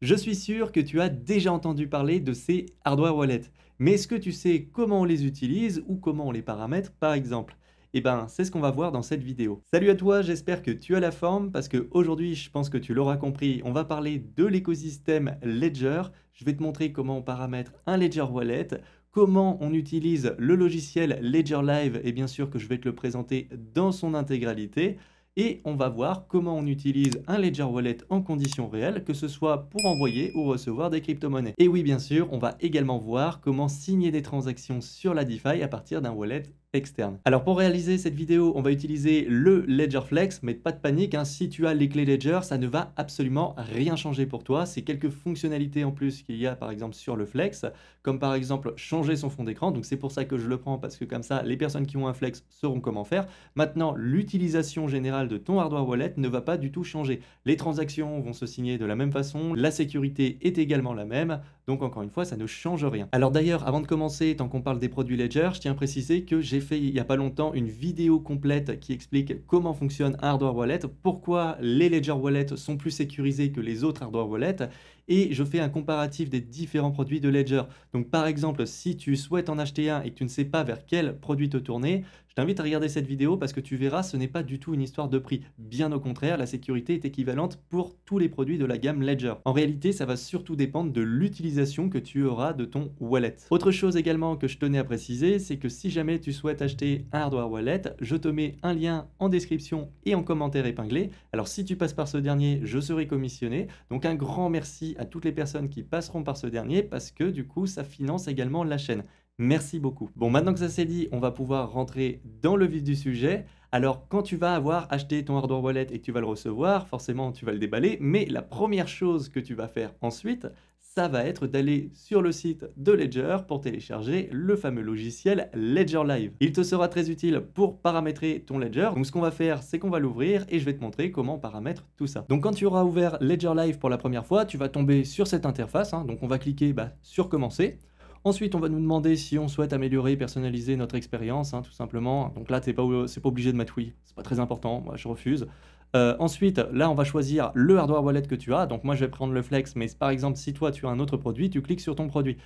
Je suis sûr que tu as déjà entendu parler de ces hardware wallets, mais est-ce que tu sais comment on les utilise ou comment on les paramètre par exemple? Eh ben, c'est ce qu'on va voir dans cette vidéo. Salut à toi, j'espère que tu as la forme parce que aujourd'hui, je pense que tu l'auras compris, on va parler de l'écosystème Ledger. Je vais te montrer comment on paramètre un Ledger Wallet, comment on utilise le logiciel Ledger Live et bien sûr que je vais te le présenter dans son intégralité. Et on va voir comment on utilise un Ledger Wallet en conditions réelles, que ce soit pour envoyer ou recevoir des crypto-monnaies. Et oui, bien sûr, on va également voir comment signer des transactions sur la DeFi à partir d'un wallet externe. Alors pour réaliser cette vidéo, on va utiliser le Ledger Flex, mais pas de panique, hein, si tu as les clés Ledger, ça ne va absolument rien changer pour toi. C'est quelques fonctionnalités en plus qu'il y a par exemple sur le Flex, comme par exemple changer son fond d'écran. Donc c'est pour ça que je le prends, parce que comme ça, les personnes qui ont un Flex sauront comment faire. Maintenant, l'utilisation générale de ton hardware wallet ne va pas du tout changer. Les transactions vont se signer de la même façon, la sécurité est également la même, donc encore une fois, ça ne change rien. Alors d'ailleurs, avant de commencer, tant qu'on parle des produits Ledger, je tiens à préciser que j'ai fait il n'y a pas longtemps une vidéo complète qui explique comment fonctionne un hardware wallet, pourquoi les Ledger Wallets sont plus sécurisés que les autres hardware wallets, et je fais un comparatif des différents produits de Ledger. Donc par exemple, si tu souhaites en acheter un et que tu ne sais pas vers quel produit te tourner, je t'invite à regarder cette vidéo parce que tu verras, ce n'est pas du tout une histoire de prix. Bien au contraire, la sécurité est équivalente pour tous les produits de la gamme Ledger. En réalité, ça va surtout dépendre de l'utilisation que tu auras de ton wallet. Autre chose également que je tenais à préciser, c'est que si jamais tu souhaites acheter un hardware wallet, je te mets un lien en description et en commentaire épinglé. Alors si tu passes par ce dernier, je serai commissionné. Donc un grand merci à toutes les personnes qui passeront par ce dernier parce que du coup, ça finance également la chaîne. Merci beaucoup. Bon, maintenant que ça c'est dit, on va pouvoir rentrer dans le vif du sujet. Alors, quand tu vas avoir acheté ton hardware wallet et que tu vas le recevoir, forcément, tu vas le déballer. Mais la première chose que tu vas faire ensuite, ça va être d'aller sur le site de Ledger pour télécharger le fameux logiciel Ledger Live. Il te sera très utile pour paramétrer ton Ledger. Donc, ce qu'on va faire, c'est qu'on va l'ouvrir et je vais te montrer comment paramètre tout ça. Donc, quand tu auras ouvert Ledger Live pour la première fois, tu vas tomber sur cette interface, hein. Donc, on va cliquer sur Commencer. Ensuite, on va nous demander si on souhaite améliorer et personnaliser notre expérience, hein, tout simplement. Donc là, c'est pas obligé de mettre oui, c'est pas très important, moi je refuse. Ensuite, là, on va choisir le hardware wallet que tu as. Donc moi, je vais prendre le Flex, mais par exemple, si toi, tu as un autre produit, tu cliques sur ton produit.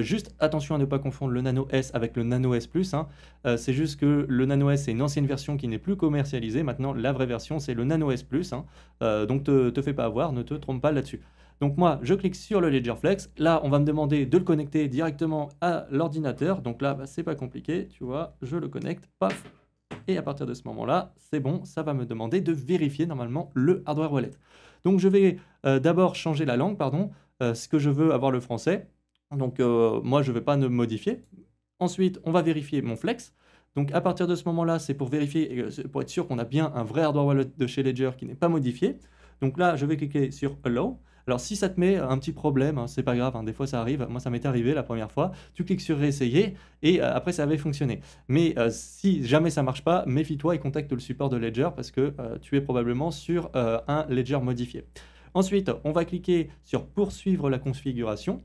Juste attention à ne pas confondre le Nano S avec le Nano S Plus, hein. C'est juste que le Nano S, c'est une ancienne version qui n'est plus commercialisée. Maintenant, la vraie version, c'est le Nano S Plus, hein. Donc te fais pas avoir, ne te trompe pas là-dessus. Donc moi, je clique sur le Ledger Flex. Là, on va me demander de le connecter directement à l'ordinateur. Donc là, c'est pas compliqué, tu vois, je le connecte, paf. Et à partir de ce moment-là, c'est bon, ça va me demander de vérifier normalement le hardware wallet. Donc je vais d'abord changer la langue, pardon, ce que je veux avoir le français. Donc moi, je ne vais pas me modifier. Ensuite, on va vérifier mon Flex. Donc à partir de ce moment-là, c'est pour vérifier, pour être sûr qu'on a bien un vrai hardware wallet de chez Ledger qui n'est pas modifié. Donc là, je vais cliquer sur Allow. Alors si ça te met un petit problème, hein, c'est pas grave, hein, des fois ça arrive, moi ça m'est arrivé la première fois, tu cliques sur réessayer et après ça avait fonctionné. Mais si jamais ça marche pas, méfie-toi et contacte le support de Ledger parce que tu es probablement sur un Ledger modifié. Ensuite, on va cliquer sur poursuivre la configuration.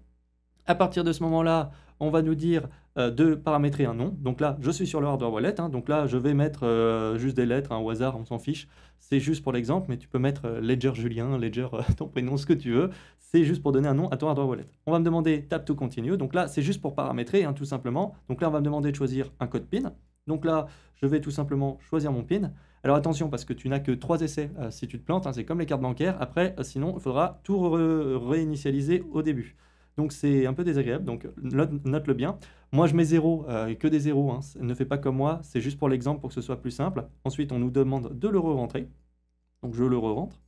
À partir de ce moment-là, on va nous dire de paramétrer un nom. Donc là, je suis sur le hardware wallet. Hein, donc là, je vais mettre juste des lettres, hein, au hasard, on s'en fiche. C'est juste pour l'exemple, mais tu peux mettre Ledger Julien, Ledger ton prénom, ce que tu veux. C'est juste pour donner un nom à ton hardware wallet. On va me demander Tap to Continue. Donc là, c'est juste pour paramétrer, hein, tout simplement. Donc là, on va me demander de choisir un code PIN. Donc là, je vais tout simplement choisir mon PIN. Alors attention, parce que tu n'as que 3 essais si tu te plantes. Hein, c'est comme les cartes bancaires. Après, sinon, il faudra tout réinitialiser au début. Donc c'est un peu désagréable, donc note-le bien. Moi je mets 0, que des 0, hein. Ne fais pas comme moi, c'est juste pour l'exemple pour que ce soit plus simple. Ensuite on nous demande de le re-rentrer, donc je le re-rentre.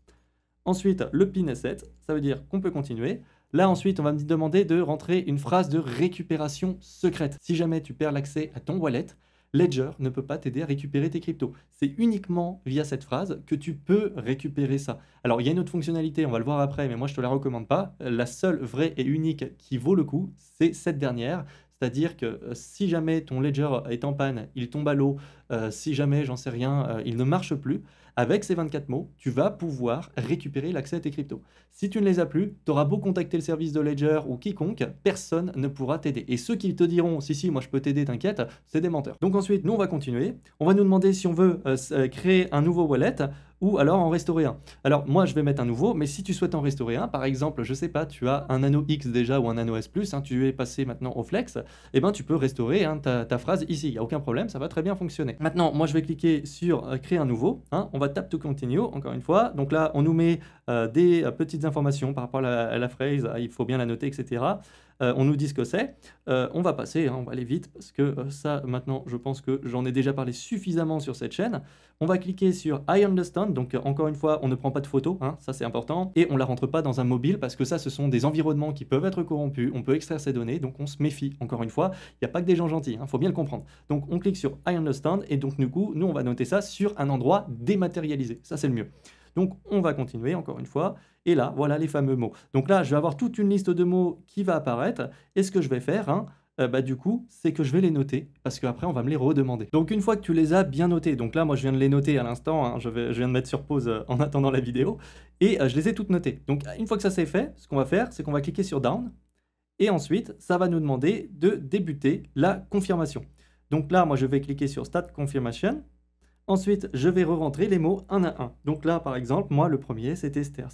Ensuite le PIN est set, ça veut dire qu'on peut continuer. Là ensuite on va me demander de rentrer une phrase de récupération secrète. Si jamais tu perds l'accès à ton wallet, Ledger ne peut pas t'aider à récupérer tes cryptos. C'est uniquement via cette phrase que tu peux récupérer ça. Alors, il y a une autre fonctionnalité, on va le voir après, mais moi, je ne te la recommande pas. La seule vraie et unique qui vaut le coup, c'est cette dernière. C'est-à-dire que si jamais ton Ledger est en panne, il tombe à l'eau, si jamais, j'en sais rien, il ne marche plus, avec ces 24 mots, tu vas pouvoir récupérer l'accès à tes cryptos. Si tu ne les as plus, tu auras beau contacter le service de Ledger ou quiconque, personne ne pourra t'aider. Et ceux qui te diront si, si, moi je peux t'aider, t'inquiète, c'est des menteurs. Donc ensuite, nous on va continuer. On va nous demander si on veut créer un nouveau wallet ou alors en restaurer un. Alors moi je vais mettre un nouveau, mais si tu souhaites en restaurer un, par exemple, je sais pas, tu as un Nano X déjà ou un Nano S+, tu es passé maintenant au Flex, et ben tu peux restaurer ta phrase ici, il n'y a aucun problème, ça va très bien fonctionner. Maintenant, moi je vais cliquer sur créer un nouveau, on va tap to continue, encore une fois, donc là on nous met des petites informations par rapport à la phrase, il faut bien la noter, etc. On nous dit ce que c'est, on va passer, on va aller vite, parce que ça maintenant je pense que j'en ai déjà parlé suffisamment sur cette chaîne. On va cliquer sur I understand, donc encore une fois on ne prend pas de photo, ça c'est important, et on ne la rentre pas dans un mobile, parce que ça ce sont des environnements qui peuvent être corrompus, on peut extraire ces données, donc on se méfie, encore une fois, il n'y a pas que des gens gentils, faut bien le comprendre. Donc on clique sur I understand, et donc du coup, nous on va noter ça sur un endroit dématérialisé, ça c'est le mieux. Donc on va continuer encore une fois, et là voilà les fameux mots. Donc là je vais avoir toute une liste de mots qui va apparaître, et ce que je vais faire, du coup, c'est que je vais les noter, parce qu'après, on va me les redemander. Donc, une fois que tu les as bien notés, donc là, moi, je viens de les noter à l'instant, je viens de mettre sur pause en attendant la vidéo, et je les ai toutes notées. Donc, une fois que ça c'est fait, ce qu'on va faire, c'est qu'on va cliquer sur Down, et ensuite, ça va nous demander de débuter la confirmation. Donc là, moi, je vais cliquer sur Start Confirmation. Ensuite, je vais re-rentrer les mots un à un. Donc là, par exemple, moi, le premier, c'était Stairs.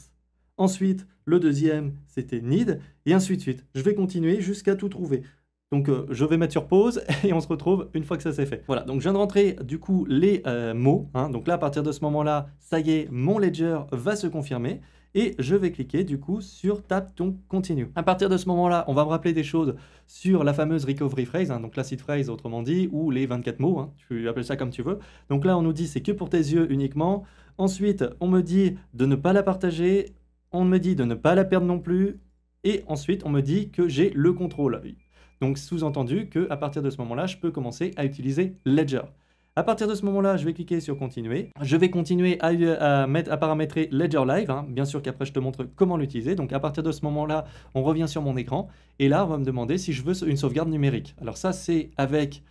Ensuite, le deuxième, c'était Need, et ainsi de suite. Je vais continuer jusqu'à tout trouver. Donc je vais mettre sur pause et on se retrouve une fois que ça c'est fait. Voilà, donc je viens de rentrer du coup les mots. Donc là, à partir de ce moment-là, ça y est, mon ledger va se confirmer. Et je vais cliquer du coup sur Tap to Continue. À partir de ce moment-là, on va me rappeler des choses sur la fameuse recovery phrase, donc l'acid phrase autrement dit, ou les 24 mots, tu appelles ça comme tu veux. Donc là, on nous dit c'est que pour tes yeux uniquement. Ensuite, on me dit de ne pas la partager. On me dit de ne pas la perdre non plus. Et ensuite, on me dit que j'ai le contrôle. Donc sous-entendu qu'à partir de ce moment-là, je peux commencer à utiliser Ledger. À partir de ce moment-là, je vais cliquer sur continuer. Je vais continuer à paramétrer Ledger Live. Bien sûr qu'après, je te montre comment l'utiliser. Donc à partir de ce moment-là, on revient sur mon écran. Et là, on va me demander si je veux une sauvegarde numérique. Alors ça, c'est avec...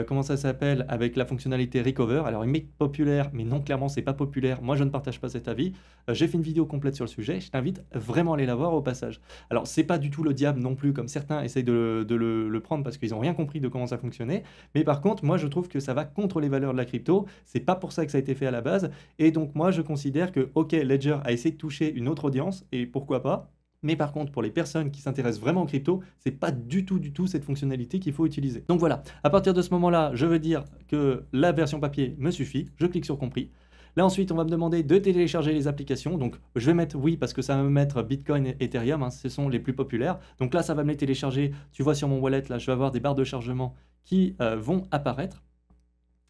comment ça s'appelle, avec la fonctionnalité Recover. Alors il met populaire, mais non, clairement c'est pas populaire, moi je ne partage pas cet avis. J'ai fait une vidéo complète sur le sujet, je t'invite vraiment à aller la voir au passage. Alors c'est pas du tout le diable non plus, comme certains essayent de le prendre parce qu'ils n'ont rien compris de comment ça fonctionnait, mais par contre moi je trouve que ça va contre les valeurs de la crypto, c'est pas pour ça que ça a été fait à la base, et donc moi je considère que ok, Ledger a essayé de toucher une autre audience, et pourquoi pas. Mais par contre, pour les personnes qui s'intéressent vraiment aux crypto, c'est pas du tout cette fonctionnalité qu'il faut utiliser. Donc voilà, à partir de ce moment-là, je veux dire que la version papier me suffit, je clique sur compris. Là ensuite, on va me demander de télécharger les applications, donc je vais mettre oui parce que ça va me mettre Bitcoin et Ethereum, ce sont les plus populaires. Donc là, ça va me les télécharger, tu vois sur mon wallet, là je vais avoir des barres de chargement qui vont apparaître.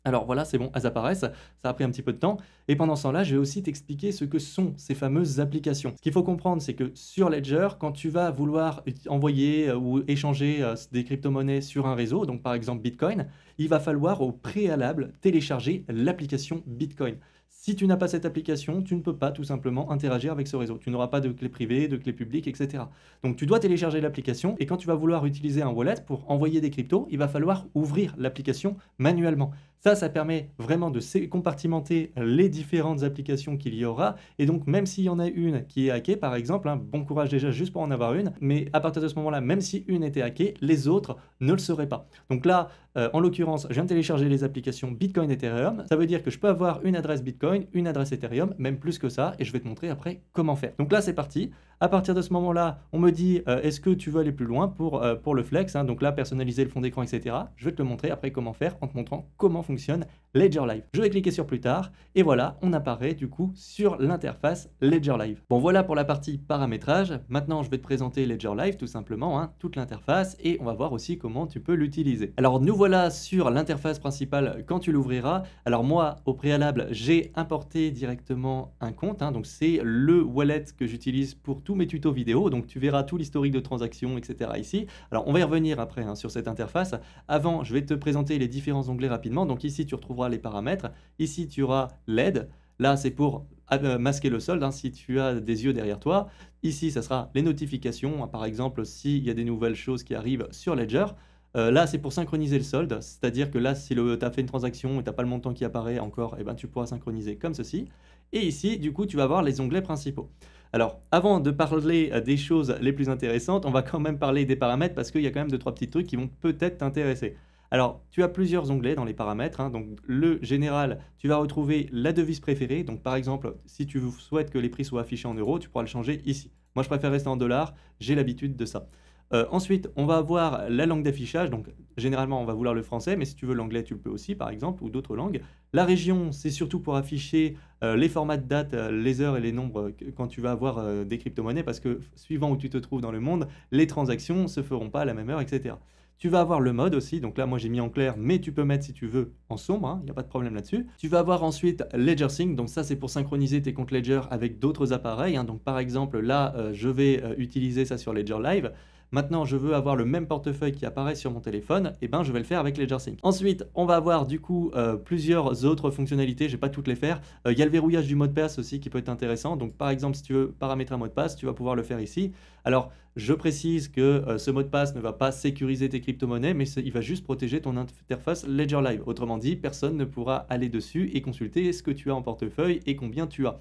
Alors voilà, c'est bon, elles apparaissent, ça a pris un petit peu de temps. Et pendant ce temps-là, je vais aussi t'expliquer ce que sont ces fameuses applications. Ce qu'il faut comprendre, c'est que sur Ledger, quand tu vas vouloir envoyer ou échanger des crypto-monnaies sur un réseau, donc par exemple Bitcoin, il va falloir au préalable télécharger l'application Bitcoin. Si tu n'as pas cette application, tu ne peux pas tout simplement interagir avec ce réseau. Tu n'auras pas de clé privée, de clé publique, etc. Donc tu dois télécharger l'application et quand tu vas vouloir utiliser un wallet pour envoyer des cryptos, il va falloir ouvrir l'application manuellement. Ça permet vraiment de compartimenter les différentes applications qu'il y aura. Et donc, même s'il y en a une qui est hackée, par exemple, bon courage déjà juste pour en avoir une, mais à partir de ce moment-là, même si une était hackée, les autres ne le seraient pas. Donc là, en l'occurrence, je viens de télécharger les applications Bitcoin et Ethereum. Ça veut dire que je peux avoir une adresse Bitcoin, une adresse Ethereum, même plus que ça, et je vais te montrer après comment faire. Donc là, c'est parti. À partir de ce moment-là, on me dit est-ce que tu veux aller plus loin pour le flex, donc là, personnaliser le fond d'écran, etc. Je vais te le montrer après comment faire en te montrant comment fonctionne Ledger Live. Je vais cliquer sur plus tard et voilà, on apparaît du coup sur l'interface Ledger Live. Bon, voilà pour la partie paramétrage. Maintenant, je vais te présenter Ledger Live tout simplement, toute l'interface, et on va voir aussi comment tu peux l'utiliser. Alors, nous voilà sur l'interface principale quand tu l'ouvriras. Alors moi, au préalable, j'ai importé directement un compte, donc c'est le wallet que j'utilise pour tous mes tutos vidéo, donc tu verras tout l'historique de transactions, etc. ici. Alors, on va y revenir après sur cette interface. Avant, je vais te présenter les différents onglets rapidement. Donc ici, tu retrouveras les paramètres. Ici, tu auras l'aide. Là, c'est pour masquer le solde, si tu as des yeux derrière toi. Ici, ça sera les notifications, par exemple, s'il y a des nouvelles choses qui arrivent sur Ledger. Là, c'est pour synchroniser le solde, c'est-à-dire que là, si tu as fait une transaction et tu as pas le montant qui apparaît encore, et ben, tu pourras synchroniser comme ceci. Et ici, du coup, tu vas voir les onglets principaux. Alors, avant de parler des choses les plus intéressantes, on va quand même parler des paramètres parce qu'il y a quand même 2-3 petits trucs qui vont peut-être t'intéresser. Alors, tu as plusieurs onglets dans les paramètres, hein. Donc, le général, tu vas retrouver la devise préférée. Donc, par exemple, si tu souhaites que les prix soient affichés en euros, tu pourras le changer ici. Moi, je préfère rester en dollars, j'ai l'habitude de ça. Ensuite, on va avoir la langue d'affichage. Donc, généralement, on va vouloir le français, mais si tu veux l'anglais, tu le peux aussi, par exemple, ou d'autres langues. La région, c'est surtout pour afficher les formats de date, les heures et les nombres quand tu vas avoir des crypto-monnaies, parce que suivant où tu te trouves dans le monde, les transactions ne se feront pas à la même heure, etc. Tu vas avoir le mode aussi, donc là moi j'ai mis en clair, mais tu peux mettre si tu veux en sombre, hein, il n'y a pas de problème là-dessus. Tu vas avoir ensuite Ledger Sync, donc ça c'est pour synchroniser tes comptes Ledger avec d'autres appareils, hein. Donc par exemple là je vais utiliser ça sur Ledger Live. Maintenant, je veux avoir le même portefeuille qui apparaît sur mon téléphone, et ben je vais le faire avec Ledger Sync. Ensuite, on va avoir du coup plusieurs autres fonctionnalités, je ne vais pas toutes les faire. Il y a le verrouillage du mot de passe aussi qui peut être intéressant. Donc par exemple, si tu veux paramétrer un mot de passe, tu vas pouvoir le faire ici. Alors, je précise que ce mot de passe ne va pas sécuriser tes crypto-monnaies, mais il va juste protéger ton interface Ledger Live. Autrement dit, personne ne pourra aller dessus et consulter ce que tu as en portefeuille et combien tu as.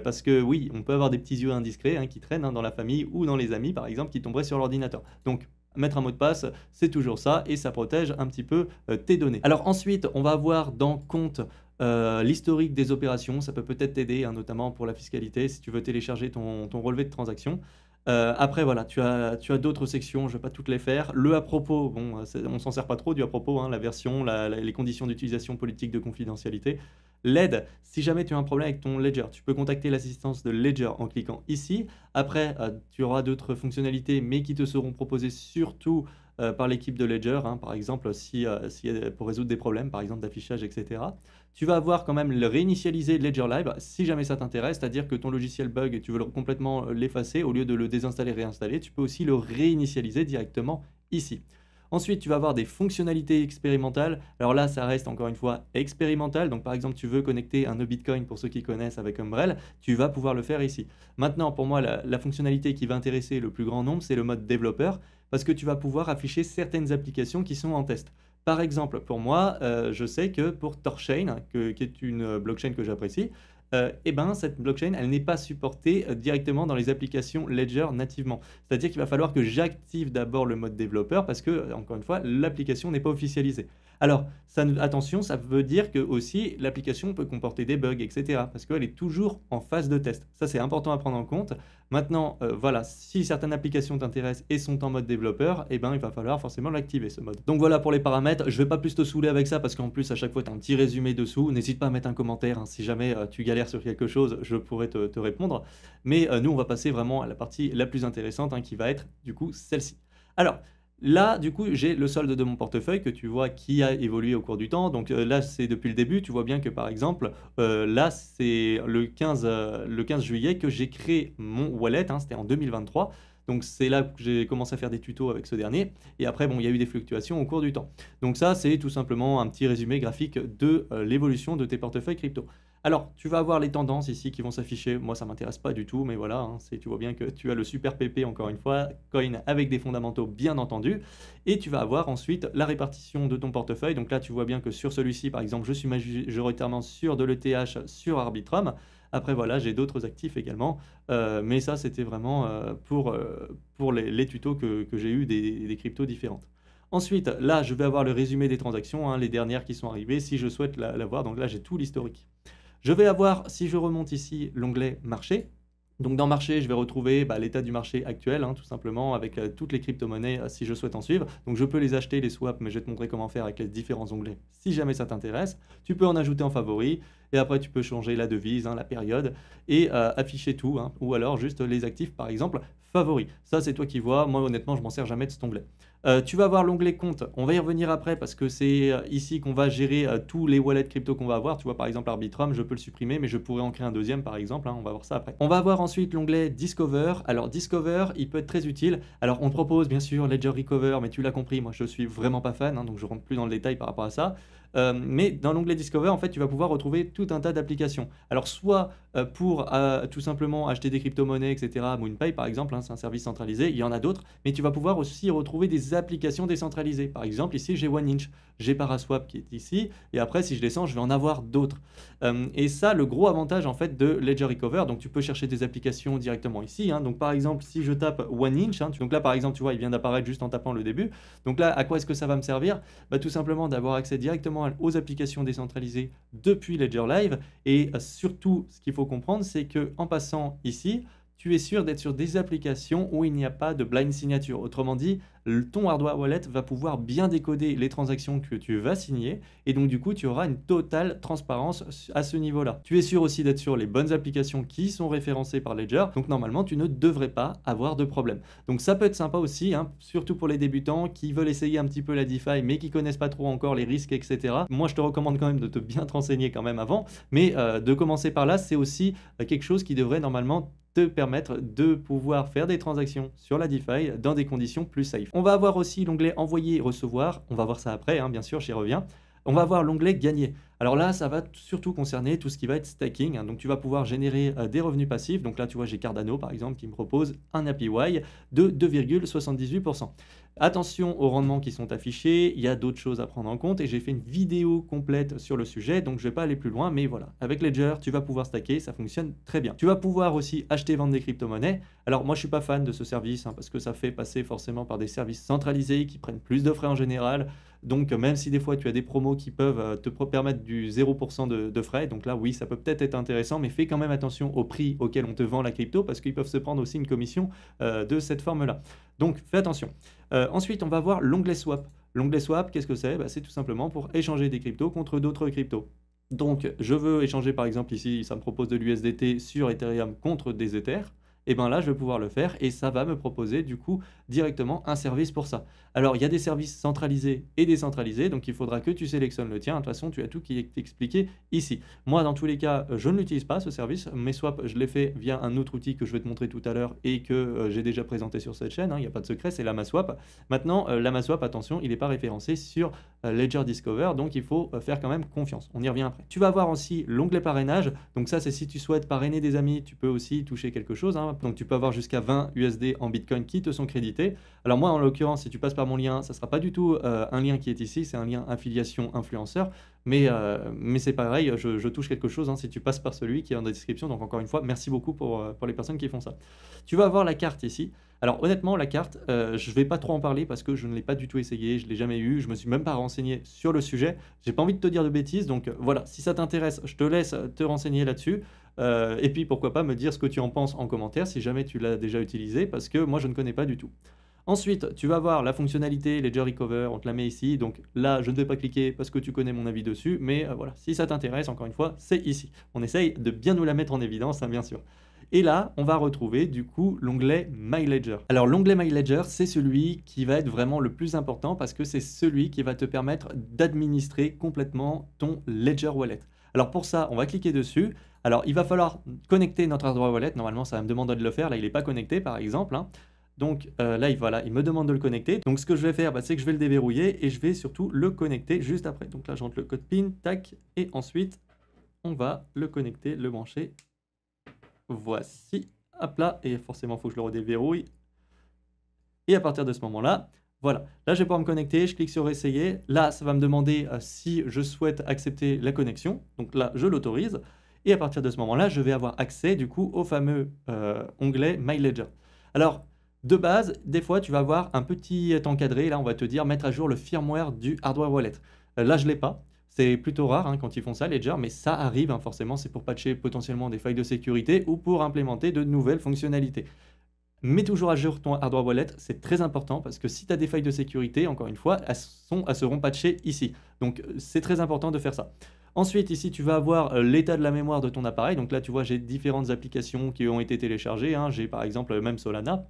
Parce que oui, on peut avoir des petits yeux indiscrets hein, qui traînent hein, dans la famille ou dans les amis, par exemple, qui tomberaient sur l'ordinateur. Donc, mettre un mot de passe, c'est toujours ça et ça protège un petit peu tes données. Alors ensuite, on va avoir dans compte l'historique des opérations. Ça peut peut-être t'aider, hein, notamment pour la fiscalité, si tu veux télécharger ton relevé de transaction. Après, voilà, tu as d'autres sections, je ne vais pas toutes les faire. Le à propos, bon, on s'en sert pas trop du à propos, hein, la version, les conditions d'utilisation politique de confidentialité. L'aide, si jamais tu as un problème avec ton Ledger, tu peux contacter l'assistance de Ledger en cliquant ici. Après, tu auras d'autres fonctionnalités, mais qui te seront proposées surtout par l'équipe de Ledger, hein, par exemple, pour résoudre des problèmes, par exemple d'affichage, etc. Tu vas avoir quand même le réinitialiser Ledger Live, si jamais ça t'intéresse, c'est-à-dire que ton logiciel bug et tu veux complètement l'effacer, au lieu de le désinstaller et réinstaller, tu peux aussi le réinitialiser directement ici. Ensuite, tu vas avoir des fonctionnalités expérimentales. Alors là, ça reste encore une fois expérimental. Donc par exemple, tu veux connecter un Bitcoin pour ceux qui connaissent avec Umbrel, tu vas pouvoir le faire ici. Maintenant, pour moi, la fonctionnalité qui va intéresser le plus grand nombre, c'est le mode développeur, parce que tu vas pouvoir afficher certaines applications qui sont en test. Par exemple, pour moi, je sais que pour Torchain, qui est une blockchain que j'apprécie, eh ben, cette blockchain, elle n'est pas supportée directement dans les applications Ledger nativement. C'est-à-dire qu'il va falloir que j'active d'abord le mode développeur parce que, encore une fois, l'application n'est pas officialisée. Alors, attention, ça veut dire que aussi l'application peut comporter des bugs, etc. Parce qu'elle est toujours en phase de test. Ça, c'est important à prendre en compte. Maintenant, voilà, si certaines applications t'intéressent et sont en mode développeur, eh ben, il va falloir forcément l'activer, ce mode. Donc voilà pour les paramètres. Je ne vais pas plus te saouler avec ça parce qu'en plus, à chaque fois, tu as un petit résumé dessous. N'hésite pas à mettre un commentaire hein, si jamais tu galères sur quelque chose, je pourrais te répondre. Mais nous, on va passer vraiment à la partie la plus intéressante hein, qui va être du coup celle-ci. Alors, là, du coup, j'ai le solde de mon portefeuille que tu vois qui a évolué au cours du temps. Donc là, c'est depuis le début. Tu vois bien que par exemple, là, c'est le 15 juillet que j'ai créé mon wallet. Hein, c'était en 2023. Donc c'est là que j'ai commencé à faire des tutos avec ce dernier. Et après, bon, il y a eu des fluctuations au cours du temps. Donc ça, c'est tout simplement un petit résumé graphique de l'évolution de tes portefeuilles crypto. Alors, tu vas avoir les tendances ici qui vont s'afficher. Moi, ça ne m'intéresse pas du tout, mais voilà, hein, tu vois bien que tu as le super PP, encore une fois, coin avec des fondamentaux, bien entendu. Et tu vas avoir ensuite la répartition de ton portefeuille. Donc là, tu vois bien que sur celui-ci, par exemple, je suis majoritairement sur de l'ETH, sur Arbitrum. Après, voilà, j'ai d'autres actifs également. Mais ça, c'était vraiment pour les tutos que j'ai eu des cryptos différentes. Ensuite, là, je vais avoir le résumé des transactions, hein, les dernières qui sont arrivées, si je souhaite la voir. Donc là, j'ai tout l'historique. Je vais avoir, si je remonte ici, l'onglet marché. Donc dans marché, je vais retrouver l'état du marché actuel, hein, tout simplement, avec toutes les crypto-monnaies si je souhaite en suivre. Donc je peux les acheter, les swaps, mais je vais te montrer comment faire avec les différents onglets si jamais ça t'intéresse. Tu peux en ajouter en favori, et après tu peux changer la devise, hein, la période, et afficher tout, hein, ou alors juste les actifs, par exemple, favoris. Ça, c'est toi qui vois. Moi, honnêtement, je m'en sers jamais de cet onglet. Tu vas avoir l'onglet compte. On va y revenir après parce que c'est ici qu'on va gérer tous les wallets crypto qu'on va avoir. Tu vois, par exemple, Arbitrum, je peux le supprimer, mais je pourrais en créer un deuxième, par exemple. Hein, on va voir ça après. On va avoir ensuite l'onglet Discover. Alors, Discover, il peut être très utile. Alors, on propose bien sûr Ledger Recover, mais tu l'as compris, moi, je suis vraiment pas fan, hein, donc je rentre plus dans le détail par rapport à ça. Mais dans l'onglet Discover, en fait, tu vas pouvoir retrouver tout un tas d'applications. Alors, soit pour tout simplement acheter des crypto-monnaies, etc. MoonPay, par exemple, hein, c'est un service centralisé. Il y en a d'autres, mais tu vas pouvoir aussi retrouver des des applications décentralisées. Par exemple, ici, j'ai OneInch, j'ai Paraswap qui est ici, et après, si je descends, je vais en avoir d'autres. Et ça, le gros avantage en fait de Ledger Recover, donc tu peux chercher des applications directement ici. Hein. Donc par exemple, si je tape OneInch, hein, donc là par exemple, tu vois, il vient d'apparaître juste en tapant le début. Donc là, à quoi est-ce que ça va me servir? Bah, tout simplement d'avoir accès directement aux applications décentralisées depuis Ledger Live. Et surtout, ce qu'il faut comprendre, c'est qu'en passant ici, tu es sûr d'être sur des applications où il n'y a pas de blind signature. Autrement dit, ton hardware wallet va pouvoir bien décoder les transactions que tu vas signer et donc du coup, tu auras une totale transparence à ce niveau-là. Tu es sûr aussi d'être sur les bonnes applications qui sont référencées par Ledger, donc normalement, tu ne devrais pas avoir de problème. Donc ça peut être sympa aussi, hein, surtout pour les débutants qui veulent essayer un petit peu la DeFi mais qui connaissent pas trop encore les risques, etc. Moi, je te recommande quand même de te bien te renseigner quand même avant, mais de commencer par là, c'est aussi quelque chose qui devrait normalement te permettre de pouvoir faire des transactions sur la DeFi dans des conditions plus safe. On va avoir aussi l'onglet envoyer recevoir, on va voir ça après, hein, bien sûr, j'y reviens. On va avoir l'onglet gagner. Alors là, ça va surtout concerner tout ce qui va être stacking. Hein. Donc tu vas pouvoir générer des revenus passifs. Donc là, tu vois, j'ai Cardano par exemple qui me propose un APY de 2,78%. Attention aux rendements qui sont affichés, il y a d'autres choses à prendre en compte et j'ai fait une vidéo complète sur le sujet, donc je ne vais pas aller plus loin, mais voilà. Avec Ledger, tu vas pouvoir stacker, ça fonctionne très bien. Tu vas pouvoir aussi acheter et vendre des crypto-monnaies. Alors moi, je ne suis pas fan de ce service hein, parce que ça fait passer forcément par des services centralisés qui prennent plus de frais en général. Donc même si des fois tu as des promos qui peuvent te permettre du 0% de frais, donc là oui ça peut peut-être être intéressant, mais fais quand même attention au prix auquel on te vend la crypto parce qu'ils peuvent se prendre aussi une commission de cette forme-là. Donc fais attention. Ensuite on va voir l'onglet swap. L'onglet swap, qu'est-ce que c'est? Bah, c'est tout simplement pour échanger des cryptos contre d'autres cryptos. Donc je veux échanger par exemple ici, ça me propose de l'USDT sur Ethereum contre des Ethers. Et bien là, je vais pouvoir le faire et ça va me proposer du coup directement un service pour ça. Alors, il y a des services centralisés et décentralisés, donc il faudra que tu sélectionnes le tien. De toute façon, tu as tout qui est expliqué ici. Moi, dans tous les cas, je ne l'utilise pas, ce service. Mes swaps, je les fais via un autre outil que je vais te montrer tout à l'heure et que j'ai déjà présenté sur cette chaîne. Hein, il n'y a pas de secret, c'est LamaSwap. Maintenant, LamaSwap, attention, il n'est pas référencé sur Ledger Discover, donc il faut faire quand même confiance. On y revient après. Tu vas avoir aussi l'onglet parrainage. Donc ça, c'est si tu souhaites parrainer des amis, tu peux aussi toucher quelque chose. Hein. Donc tu peux avoir jusqu'à 20 USD en Bitcoin qui te sont crédités. Alors moi, en l'occurrence, si tu passes par mon lien, ça ne sera pas du tout un lien qui est ici, c'est un lien affiliation influenceur. Mais c'est pareil, je touche quelque chose hein, si tu passes par celui qui est dans la description. Donc encore une fois, merci beaucoup pour les personnes qui font ça. Tu vas avoir la carte ici. Alors honnêtement, la carte, je ne vais pas trop en parler parce que je ne l'ai pas du tout essayé, je ne l'ai jamais eu, je ne me suis même pas renseigné sur le sujet. J'ai pas envie de te dire de bêtises, donc voilà, si ça t'intéresse, je te laisse te renseigner là-dessus. Et puis pourquoi pas me dire ce que tu en penses en commentaire si jamais tu l'as déjà utilisé parce que moi je ne connais pas du tout. Ensuite, tu vas voir la fonctionnalité Ledger Recover, on te la met ici. Donc là, je ne vais pas cliquer parce que tu connais mon avis dessus. Mais voilà, si ça t'intéresse, encore une fois, c'est ici. On essaye de bien nous la mettre en évidence, hein, bien sûr. Et là, on va retrouver du coup l'onglet My Ledger. Alors l'onglet My Ledger, c'est celui qui va être vraiment le plus important parce que c'est celui qui va te permettre d'administrer complètement ton Ledger Wallet. Alors pour ça, on va cliquer dessus. Alors il va falloir connecter notre hardware wallet. Normalement, ça va me demander de le faire. Là, il n'est pas connecté, par exemple. Hein. Donc là, voilà, il me demande de le connecter. Donc ce que je vais faire, c'est que je vais le déverrouiller et je vais surtout le connecter juste après. Donc là, j'entre le code PIN, tac, et ensuite, on va le connecter, le brancher. Voici, hop là, et forcément, il faut que je le redéverrouille. Et à partir de ce moment-là, voilà, là, je vais pouvoir me connecter, je clique sur essayer. Là, ça va me demander si je souhaite accepter la connexion. Donc là, je l'autorise. Et à partir de ce moment-là, je vais avoir accès du coup au fameux onglet My Ledger. Alors, de base, des fois, tu vas avoir un petit encadré. Là, on va te dire mettre à jour le firmware du hardware wallet. Là, je ne l'ai pas. C'est plutôt rare hein, quand ils font ça, Ledger, mais ça arrive, hein, forcément, c'est pour patcher potentiellement des failles de sécurité ou pour implémenter de nouvelles fonctionnalités. Mets toujours à jour ton hardware wallet, c'est très important parce que si tu as des failles de sécurité, encore une fois, elles seront patchées ici. Donc, c'est très important de faire ça. Ensuite, ici, tu vas avoir l'état de la mémoire de ton appareil. Donc là, tu vois, j'ai différentes applications qui ont été téléchargées. Hein. J'ai par exemple même Solana.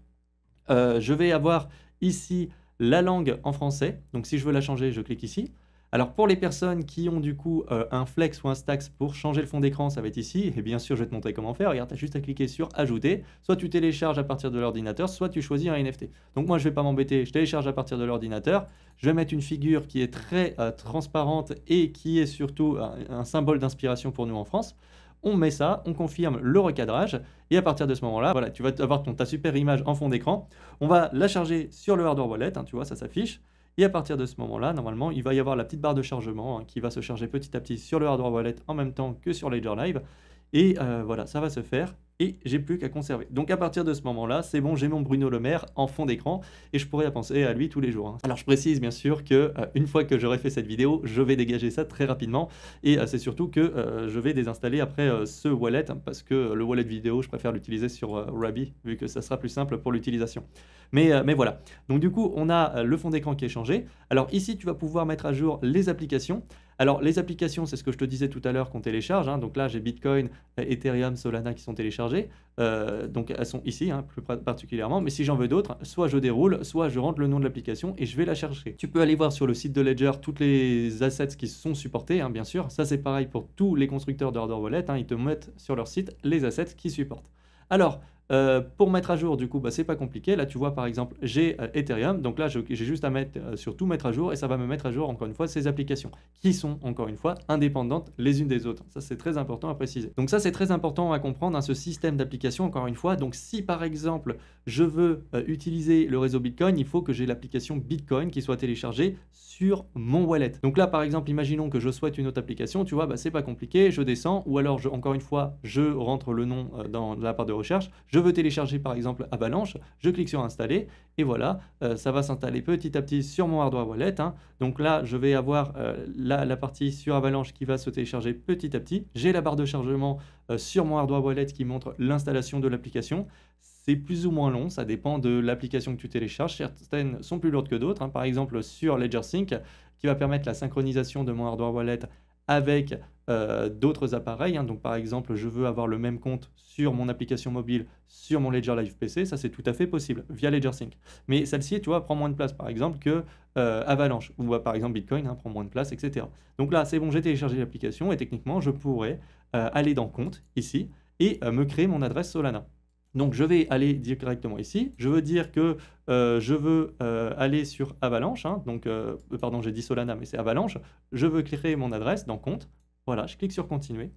Je vais avoir ici la langue en français. Donc si je veux la changer, je clique ici. Alors pour les personnes qui ont du coup un Flex ou un Stax pour changer le fond d'écran, ça va être ici. Et bien sûr, je vais te montrer comment faire. Regarde, tu as juste à cliquer sur Ajouter. Soit tu télécharges à partir de l'ordinateur, soit tu choisis un NFT. Donc moi, je ne vais pas m'embêter. Je télécharge à partir de l'ordinateur. Je vais mettre une figure qui est très transparente et qui est surtout un symbole d'inspiration pour nous en France. on met ça, on confirme le recadrage, et à partir de ce moment-là, voilà, tu vas avoir ta super image en fond d'écran. On va la charger sur le hardware wallet, hein, tu vois, ça s'affiche. Et à partir de ce moment-là, normalement, il va y avoir la petite barre de chargement, hein, qui va se charger petit à petit sur le hardware wallet en même temps que sur Ledger Live. Et voilà, ça va se faire et j'ai plus qu'à conserver. Donc à partir de ce moment-là, c'est bon, j'ai mon Bruno Le Maire en fond d'écran et je pourrais penser à lui tous les jours, hein. Alors je précise bien sûr que une fois que j'aurai fait cette vidéo, je vais dégager ça très rapidement et c'est surtout que je vais désinstaller après ce wallet, hein, parce que le wallet vidéo, je préfère l'utiliser sur Rabi vu que ça sera plus simple pour l'utilisation. Mais voilà. Donc du coup, on a le fond d'écran qui est changé. Alors ici, tu vas pouvoir mettre à jour les applications. Alors les applications, c'est ce que je te disais tout à l'heure qu'on télécharge, hein. Donc là, j'ai Bitcoin, Ethereum, Solana qui sont téléchargés. Donc elles sont ici, hein, plus particulièrement. Mais si j'en veux d'autres, soit je déroule, soit je rentre le nom de l'application et je vais la chercher. Tu peux aller voir sur le site de Ledger toutes les assets qui sont supportés, hein, bien sûr. Ça, c'est pareil pour tous les constructeurs de hardware wallet, hein. Ils te mettent sur leur site les assets qu'ils supportent. Alors, pour mettre à jour, du coup, bah, c'est pas compliqué. Là, tu vois, par exemple, j'ai Ethereum. Donc là, j'ai juste à mettre sur tout mettre à jour et ça va me mettre à jour, encore une fois, ces applications qui sont, encore une fois, indépendantes les unes des autres. Ça, c'est très important à préciser. Donc ça, c'est très important à comprendre, hein, ce système d'application, encore une fois. Donc si, par exemple, je veux utiliser le réseau Bitcoin, il faut que j'ai l'application Bitcoin qui soit téléchargée sur mon wallet. Donc là, par exemple, imaginons que je souhaite une autre application. Tu vois, bah, c'est pas compliqué. Je descends ou alors, encore une fois, je rentre le nom dans la barre de recherche. Je veux télécharger par exemple Avalanche, je clique sur installer et voilà, ça va s'installer petit à petit sur mon hardware wallet, hein. Donc là, je vais avoir la partie sur Avalanche qui va se télécharger petit à petit. J'ai la barre de chargement sur mon hardware wallet qui montre l'installation de l'application. C'est plus ou moins long, ça dépend de l'application que tu télécharges. Certaines sont plus lourdes que d'autres, hein. Par exemple sur Ledger Sync, qui va permettre la synchronisation de mon hardware wallet avec d'autres appareils, hein. Donc par exemple, je veux avoir le même compte sur mon application mobile, sur mon Ledger Live PC, ça c'est tout à fait possible via Ledger Sync. Mais celle-ci, tu vois, prend moins de place par exemple que Avalanche ou par exemple Bitcoin, hein, prend moins de place, etc. Donc là, c'est bon, j'ai téléchargé l'application et techniquement, je pourrais aller dans Compte ici et me créer mon adresse Solana. Donc je vais aller directement ici, je veux dire que je veux aller sur Avalanche, hein. Donc pardon, j'ai dit Solana, mais c'est Avalanche. Je veux créer mon adresse dans Compte. Voilà, je clique sur Continuer.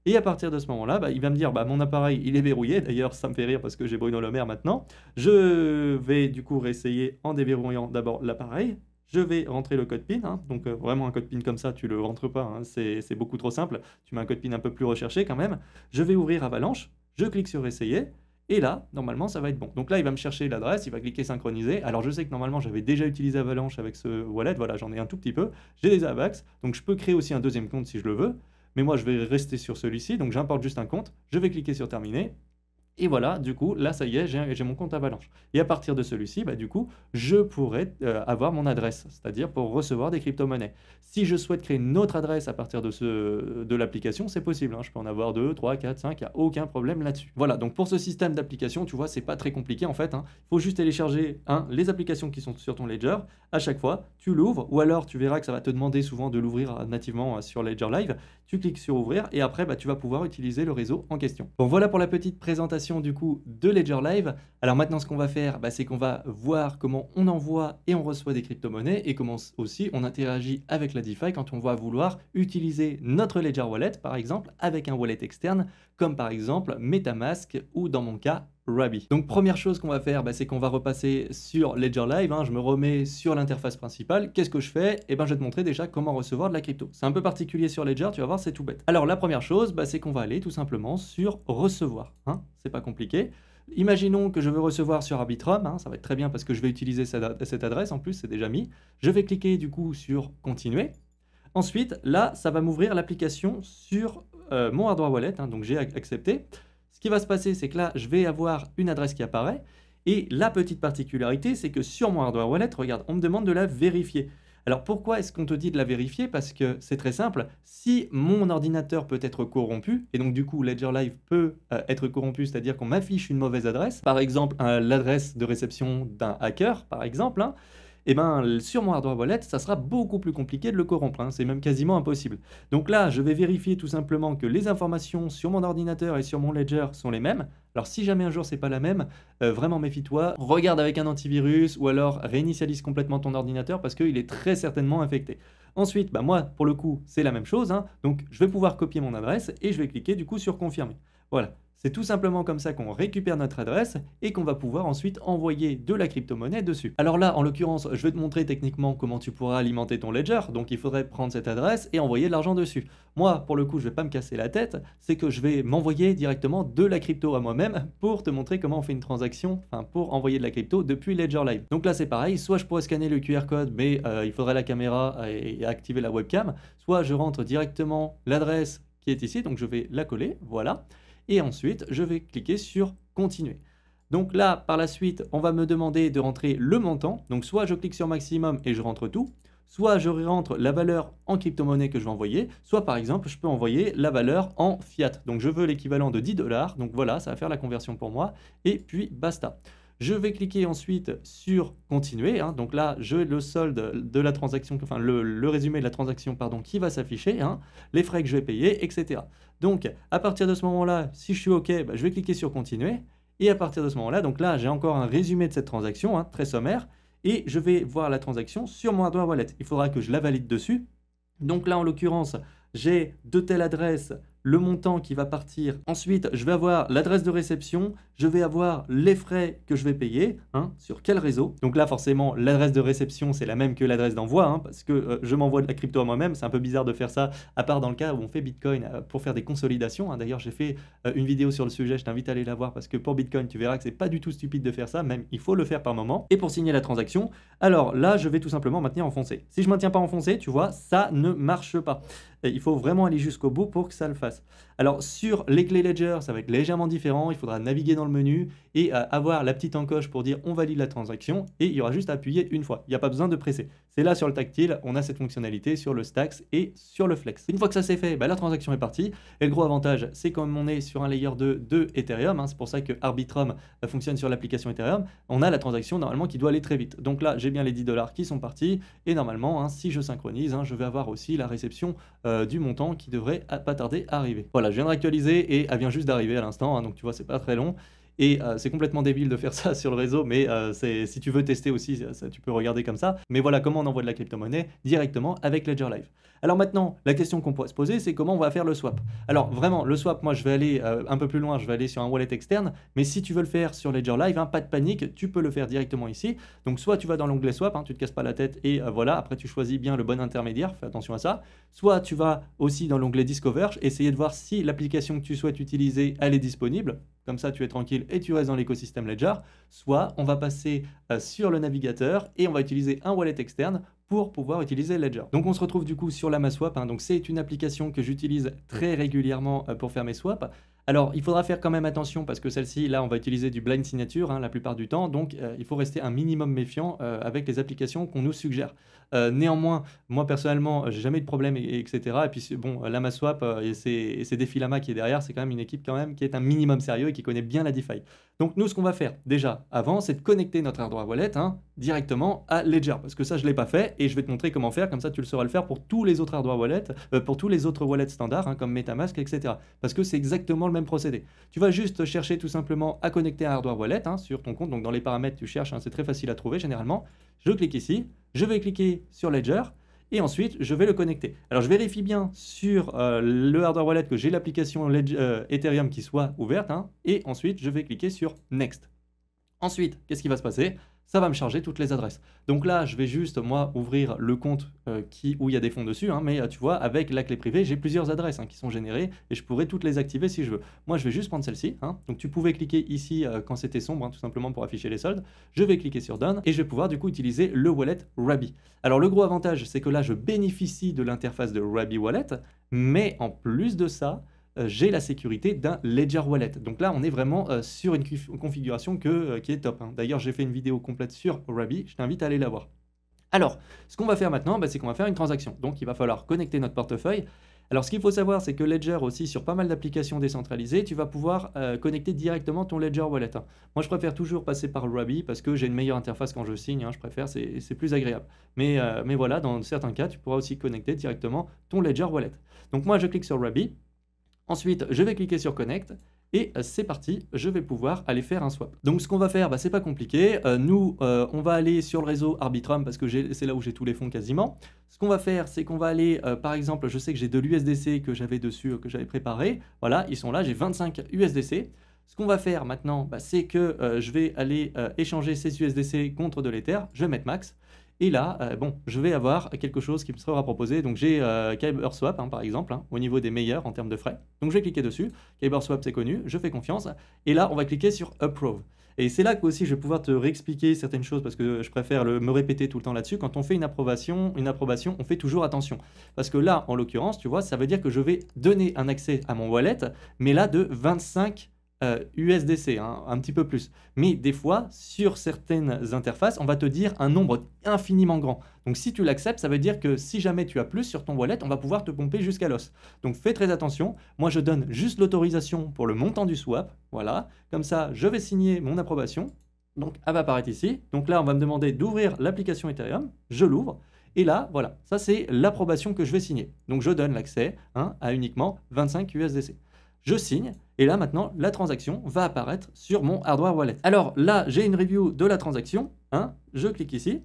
Et à partir de ce moment-là, bah, il va me dire bah, mon appareil il est verrouillé. D'ailleurs, ça me fait rire parce que j'ai Bruno Le Maire maintenant. Je vais du coup réessayer en déverrouillant d'abord l'appareil. Je vais rentrer le code PIN, hein. Donc vraiment un code PIN comme ça, tu le rentres pas, hein. C'est beaucoup trop simple. Tu mets un code PIN un peu plus recherché quand même. Je vais ouvrir Avalanche, je clique sur Essayer. Et là, normalement, ça va être bon. Donc là, il va me chercher l'adresse, il va cliquer synchroniser. Alors, je sais que normalement, j'avais déjà utilisé Avalanche avec ce wallet. Voilà, j'en ai un tout petit peu. J'ai des AVAX, donc je peux créer aussi un deuxième compte si je le veux. Mais moi, je vais rester sur celui-ci. Donc, j'importe juste un compte. Je vais cliquer sur terminer. Et voilà, du coup, là, ça y est, j'ai mon compte Avalanche. Et à partir de celui-ci, bah, du coup, je pourrais avoir mon adresse, c'est-à-dire pour recevoir des crypto-monnaies. Si je souhaite créer une autre adresse à partir de l'application, c'est possible, hein. Je peux en avoir 2, 3, 4, 5, il n'y a aucun problème là-dessus. Voilà, donc pour ce système d'application, tu vois, c'est pas très compliqué en fait, hein. Il faut juste télécharger les applications qui sont sur ton Ledger. À chaque fois, tu l'ouvres, ou alors tu verras que ça va te demander souvent de l'ouvrir nativement sur Ledger Live. Tu cliques sur ouvrir et après, bah, tu vas pouvoir utiliser le réseau en question. Bon, voilà pour la petite présentation du coup de Ledger Live. Alors maintenant, ce qu'on va faire, bah, c'est qu'on va voir comment on envoie et on reçoit des crypto-monnaies et comment aussi on interagit avec la DeFi quand on va vouloir utiliser notre Ledger Wallet, par exemple, avec un wallet externe, comme par exemple MetaMask ou dans mon cas, Rabi. Donc première chose qu'on va faire, bah, c'est qu'on va repasser sur Ledger Live, hein. Je me remets sur l'interface principale. Qu'est-ce que je fais? Eh ben, je vais te montrer déjà comment recevoir de la crypto. C'est un peu particulier sur Ledger, tu vas voir, c'est tout bête. Alors la première chose, bah, c'est qu'on va aller tout simplement sur recevoir, hein. C'est pas compliqué. Imaginons que je veux recevoir sur Arbitrum, hein, ça va être très bien parce que je vais utiliser cette adresse, en plus c'est déjà mis. Je vais cliquer du coup sur continuer. Ensuite, là, ça va m'ouvrir l'application sur mon hardware wallet, hein, donc j'ai accepté. Ce qui va se passer, c'est que là, je vais avoir une adresse qui apparaît. Et la petite particularité, c'est que sur mon hardware wallet, regarde, on me demande de la vérifier. Alors pourquoi est-ce qu'on te dit de la vérifier? Parce que c'est très simple, si mon ordinateur peut être corrompu, et donc du coup Ledger Live peut être corrompu, c'est-à-dire qu'on m'affiche une mauvaise adresse, par exemple l'adresse de réception d'un hacker, par exemple, hein, et ben sur mon hardware wallet, ça sera beaucoup plus compliqué de le corrompre, hein, c'est même quasiment impossible. Donc là, je vais vérifier tout simplement que les informations sur mon ordinateur et sur mon ledger sont les mêmes. Alors si jamais un jour c'est pas la même, vraiment méfie-toi, regarde avec un antivirus ou alors réinitialise complètement ton ordinateur parce qu'il est très certainement infecté. Ensuite, bah moi, pour le coup, c'est la même chose, hein, donc je vais pouvoir copier mon adresse et je vais cliquer du coup sur confirmer. Voilà, c'est tout simplement comme ça qu'on récupère notre adresse et qu'on va pouvoir ensuite envoyer de la crypto-monnaie dessus. Alors là, en l'occurrence, je vais te montrer techniquement comment tu pourras alimenter ton ledger, donc il faudrait prendre cette adresse et envoyer de l'argent dessus. Moi, pour le coup, je vais pas me casser la tête, c'est que je vais m'envoyer directement de la crypto à moi-même pour te montrer comment on fait une transaction, enfin pour envoyer de la crypto depuis Ledger Live. Donc là, c'est pareil, soit je pourrais scanner le QR code, mais il faudrait la caméra et activer la webcam, soit je rentre directement l'adresse qui est ici, donc je vais la coller, voilà. Et ensuite, je vais cliquer sur continuer. Donc là, par la suite, on va me demander de rentrer le montant. Donc soit je clique sur maximum et je rentre tout, soit je rentre la valeur en crypto-monnaie que je vais envoyer, soit par exemple, je peux envoyer la valeur en fiat. Donc je veux l'équivalent de 10 $. Donc voilà, ça va faire la conversion pour moi. Et puis basta. Je vais cliquer ensuite sur continuer, hein. Donc là, j'ai le solde de la transaction, enfin le résumé de la transaction pardon, qui va s'afficher, hein, les frais que je vais payer, etc. Donc à partir de ce moment-là, si je suis OK, bah, je vais cliquer sur continuer. Et à partir de ce moment-là, donc là, j'ai encore un résumé de cette transaction, hein, très sommaire, et je vais voir la transaction sur mon hardware wallet. Il faudra que je la valide dessus. Donc là, en l'occurrence, j'ai de telle adresse le montant qui va partir. Ensuite, je vais avoir l'adresse de réception, je vais avoir les frais que je vais payer, hein, sur quel réseau. Donc là, forcément, l'adresse de réception, c'est la même que l'adresse d'envoi, hein, parce que je m'envoie de la crypto à moi-même. C'est un peu bizarre de faire ça, à part dans le cas où on fait Bitcoin pour faire des consolidations, hein. D'ailleurs, j'ai fait une vidéo sur le sujet, je t'invite à aller la voir, parce que pour Bitcoin, tu verras que c'est pas du tout stupide de faire ça, même il faut le faire par moment. Et pour signer la transaction, alors là, je vais tout simplement maintenir enfoncé. Si je ne maintiens pas enfoncé, tu vois, ça ne marche pas. Il faut vraiment aller jusqu'au bout pour que ça le fasse. Alors sur les clés Ledger, ça va être légèrement différent. Il faudra naviguer dans le menu et avoir la petite encoche pour dire on valide la transaction et il y aura juste à appuyer une fois. Il n'y a pas besoin de presser. C'est là sur le tactile, on a cette fonctionnalité sur le Stacks et sur le Flex. Une fois que ça c'est fait, bah, la transaction est partie. Et le gros avantage, c'est comme on est sur un layer 2 de Ethereum, hein, c'est pour ça que Arbitrum fonctionne sur l'application Ethereum, on a la transaction normalement qui doit aller très vite. Donc là, j'ai bien les 10 $ qui sont partis et normalement, hein, si je synchronise, hein, je vais avoir aussi la réception du montant qui devrait pas tarder à arriver. Voilà, je viens de réactualiser et elle vient juste d'arriver à l'instant, hein, donc tu vois, c'est pas très long. Et c'est complètement débile de faire ça sur le réseau, mais si tu veux tester aussi, tu peux regarder comme ça. Mais voilà comment on envoie de la crypto-monnaie directement avec Ledger Live. Alors maintenant, la question qu'on pourrait se poser, c'est comment on va faire le swap. Alors vraiment, le swap, moi je vais aller un peu plus loin, je vais aller sur un wallet externe, mais si tu veux le faire sur Ledger Live, hein, pas de panique, tu peux le faire directement ici. Donc soit tu vas dans l'onglet swap, hein, tu te casses pas la tête et voilà, après tu choisis bien le bon intermédiaire, fais attention à ça. Soit tu vas aussi dans l'onglet Discover, essayer de voir si l'application que tu souhaites utiliser, elle est disponible. Comme ça, tu es tranquille et tu restes dans l'écosystème Ledger. Soit on va passer sur le navigateur et on va utiliser un wallet externe pour pouvoir utiliser Ledger. Donc on se retrouve du coup sur LamaSwap, hein. Donc c'est une application que j'utilise très régulièrement pour faire mes swaps. Alors il faudra faire quand même attention parce que celle-ci, là on va utiliser du blind signature, hein, la plupart du temps, donc il faut rester un minimum méfiant avec les applications qu'on nous suggère. Néanmoins, moi personnellement, j'ai jamais eu de problème, etc. Et puis bon, LamaSwap et c'est Defilama qui est derrière, c'est quand même une équipe quand même qui est un minimum sérieux et qui connaît bien la DeFi. Donc nous, ce qu'on va faire déjà avant, c'est de connecter notre hardware wallet, hein, directement à Ledger, parce que ça je l'ai pas fait et je vais te montrer comment faire, comme ça tu le sauras le faire pour tous les autres hardware wallets, pour tous les autres wallets standards, hein, comme MetaMask, etc. Parce que c'est exactement le même procédé. Tu vas juste chercher tout simplement à connecter un hardware wallet, hein, sur ton compte, donc dans les paramètres tu cherches, hein, c'est très facile à trouver généralement. Je clique ici, je vais cliquer sur Ledger, et ensuite je vais le connecter. Alors je vérifie bien sur le hardware wallet que j'ai l'application Ethereum qui soit ouverte, hein, et ensuite je vais cliquer sur Next. Ensuite, qu'est-ce qui va se passer? Ça va me charger toutes les adresses. Donc là, je vais juste, moi, ouvrir le compte où il y a des fonds dessus, hein, mais tu vois, avec la clé privée, j'ai plusieurs adresses, hein, qui sont générées et je pourrais toutes les activer si je veux. Moi, je vais juste prendre celle-ci, hein. Donc tu pouvais cliquer ici quand c'était sombre, hein, tout simplement pour afficher les soldes. Je vais cliquer sur Done et je vais pouvoir du coup utiliser le wallet Rabby. Alors le gros avantage, c'est que là, je bénéficie de l'interface de Rabby Wallet, mais en plus de ça, j'ai la sécurité d'un Ledger Wallet. Donc là, on est vraiment sur une configuration qui est top, hein. D'ailleurs, j'ai fait une vidéo complète sur Rabby, je t'invite à aller la voir. Alors, ce qu'on va faire maintenant, bah, c'est qu'on va faire une transaction. Donc, il va falloir connecter notre portefeuille. Alors, ce qu'il faut savoir, c'est que Ledger aussi, sur pas mal d'applications décentralisées, tu vas pouvoir connecter directement ton Ledger Wallet, hein. Moi, je préfère toujours passer par Ruby parce que j'ai une meilleure interface quand je signe, hein, je préfère, c'est plus agréable. Mais voilà, dans certains cas, tu pourras aussi connecter directement ton Ledger Wallet. Donc moi, je clique sur Ruby. Ensuite, je vais cliquer sur Connect et c'est parti, je vais pouvoir aller faire un swap. Donc ce qu'on va faire, bah, c'est pas compliqué. Nous, on va aller sur le réseau Arbitrum parce que c'est là où j'ai tous les fonds quasiment. Ce qu'on va faire, c'est qu'on va aller, par exemple, je sais que j'ai de l'USDC que j'avais dessus, que j'avais préparé. Voilà, ils sont là, j'ai 25 USDC. Ce qu'on va faire maintenant, bah, c'est que je vais aller échanger ces USDC contre de l'Ether. Je vais mettre max. Et là, bon, je vais avoir quelque chose qui me sera proposé. Donc j'ai KyberSwap, hein, par exemple, hein, au niveau des meilleurs en termes de frais. Donc je vais cliquer dessus. KyberSwap, c'est connu, je fais confiance. Et là, on va cliquer sur Approve. Et c'est là qu'aussi je vais pouvoir te réexpliquer certaines choses parce que je préfère me répéter tout le temps là-dessus. Quand on fait une approbation, on fait toujours attention. Parce que là, en l'occurrence, tu vois, ça veut dire que je vais donner un accès à mon wallet, mais là de 25 USDC, hein, un petit peu plus. Mais des fois, sur certaines interfaces, on va te dire un nombre infiniment grand. Donc si tu l'acceptes, ça veut dire que si jamais tu as plus sur ton wallet, on va pouvoir te pomper jusqu'à l'os. Donc fais très attention. Moi, je donne juste l'autorisation pour le montant du swap. Voilà. Comme ça, je vais signer mon approbation. Donc elle va apparaître ici. Donc là, on va me demander d'ouvrir l'application Ethereum. Je l'ouvre. Et là, voilà, ça c'est l'approbation que je vais signer. Donc je donne l'accès, hein, à uniquement 25 USDC. Je signe, et là maintenant, la transaction va apparaître sur mon Hardware Wallet. Alors là, j'ai une review de la transaction, hein, je clique ici,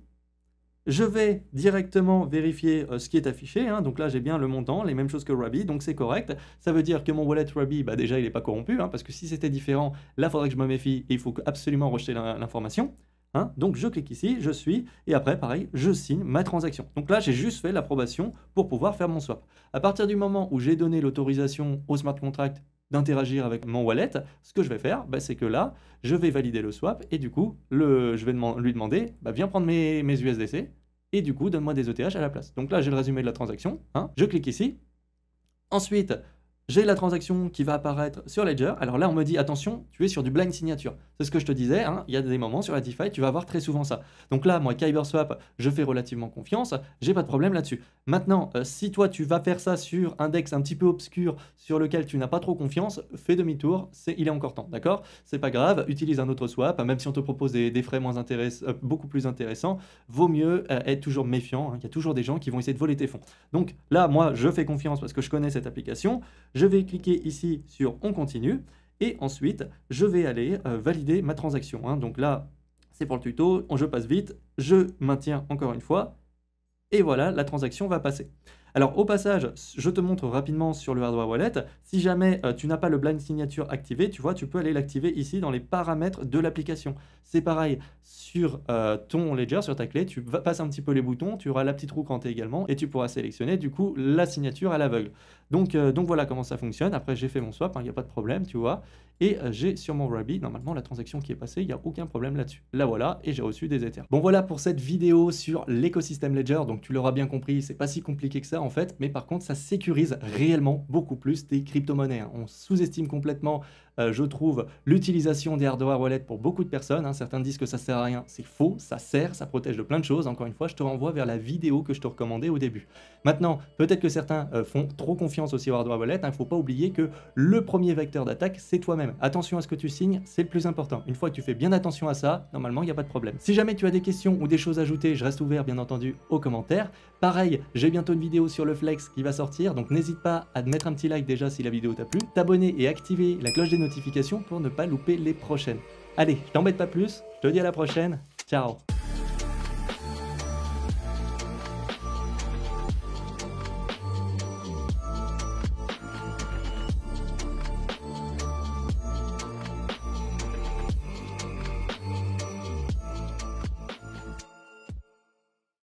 je vais directement vérifier ce qui est affiché, hein, donc là j'ai bien le montant, les mêmes choses que Ruby, donc c'est correct. Ça veut dire que mon wallet Ruby, bah, déjà il n'est pas corrompu, hein, parce que si c'était différent, là il faudrait que je me méfie, et il faut absolument rejeter l'information. Hein, donc je clique ici, je suis, et après pareil, je signe ma transaction. Donc là j'ai juste fait l'approbation pour pouvoir faire mon swap. À partir du moment où j'ai donné l'autorisation au smart contract d'interagir avec mon wallet, ce que je vais faire, bah, c'est que là, je vais valider le swap, et du coup, je vais lui demander, bah, viens prendre mes USDC, et du coup, donne-moi des ETH à la place. Donc là, j'ai le résumé de la transaction, hein, je clique ici, ensuite, j'ai la transaction qui va apparaître sur Ledger. Alors là, on me dit, attention, tu es sur du blind signature. C'est ce que je te disais, hein, il y a des moments sur la DeFi, tu vas avoir très souvent ça. Donc là, moi, KyberSwap, je fais relativement confiance, j'ai pas de problème là-dessus. Maintenant, si toi, tu vas faire ça sur un DEX un petit peu obscur, sur lequel tu n'as pas trop confiance, fais demi-tour, il est encore temps, d'accord? C'est pas grave, utilise un autre swap, même si on te propose des frais beaucoup plus intéressants, vaut mieux être toujours méfiant, hein, il y a toujours des gens qui vont essayer de voler tes fonds. Donc là, moi, je fais confiance parce que je connais cette application. Je vais cliquer ici sur on continue et ensuite je vais aller valider ma transaction, hein. Donc là c'est pour le tuto, je passe vite, je maintiens encore une fois et voilà, la transaction va passer. Alors au passage, je te montre rapidement sur le Hardware Wallet, si jamais tu n'as pas le blind signature activé, tu vois, tu peux aller l'activer ici dans les paramètres de l'application. C'est pareil, sur ton Ledger, sur ta clé, tu passes un petit peu les boutons, tu auras la petite roue crantée également, et tu pourras sélectionner du coup la signature à l'aveugle. Donc voilà comment ça fonctionne. Après j'ai fait mon swap, il n'y a pas de problème, tu vois, et j'ai sur mon Ruby, normalement la transaction qui est passée, il n'y a aucun problème là-dessus. Là voilà, et j'ai reçu des Ethers. Bon voilà pour cette vidéo sur l'écosystème Ledger, donc tu l'auras bien compris, c'est pas si compliqué que ça en fait, mais par contre ça sécurise réellement beaucoup plus des crypto-monnaies, hein. On sous-estime complètement, je trouve, l'utilisation des hardware wallets pour beaucoup de personnes, hein. Certains disent que ça sert à rien, c'est faux, ça sert, ça protège de plein de choses. Encore une fois, je te renvoie vers la vidéo que je te recommandais au début. Maintenant, peut-être que certains font trop confiance aussi aux hardware wallets, hein. Il ne faut pas oublier que le premier vecteur d'attaque, c'est toi-même. Attention à ce que tu signes, c'est le plus important. Une fois que tu fais bien attention à ça, normalement, il n'y a pas de problème. Si jamais tu as des questions ou des choses à ajouter, je reste ouvert, bien entendu, aux commentaires. Pareil, j'ai bientôt une vidéo sur le Flex qui va sortir, donc n'hésite pas à te mettre un petit like déjà si la vidéo t'a plu, t'abonner et activer la cloche des notifications pour ne pas louper les prochaines. Allez, je t'embête pas plus, je te dis à la prochaine, ciao!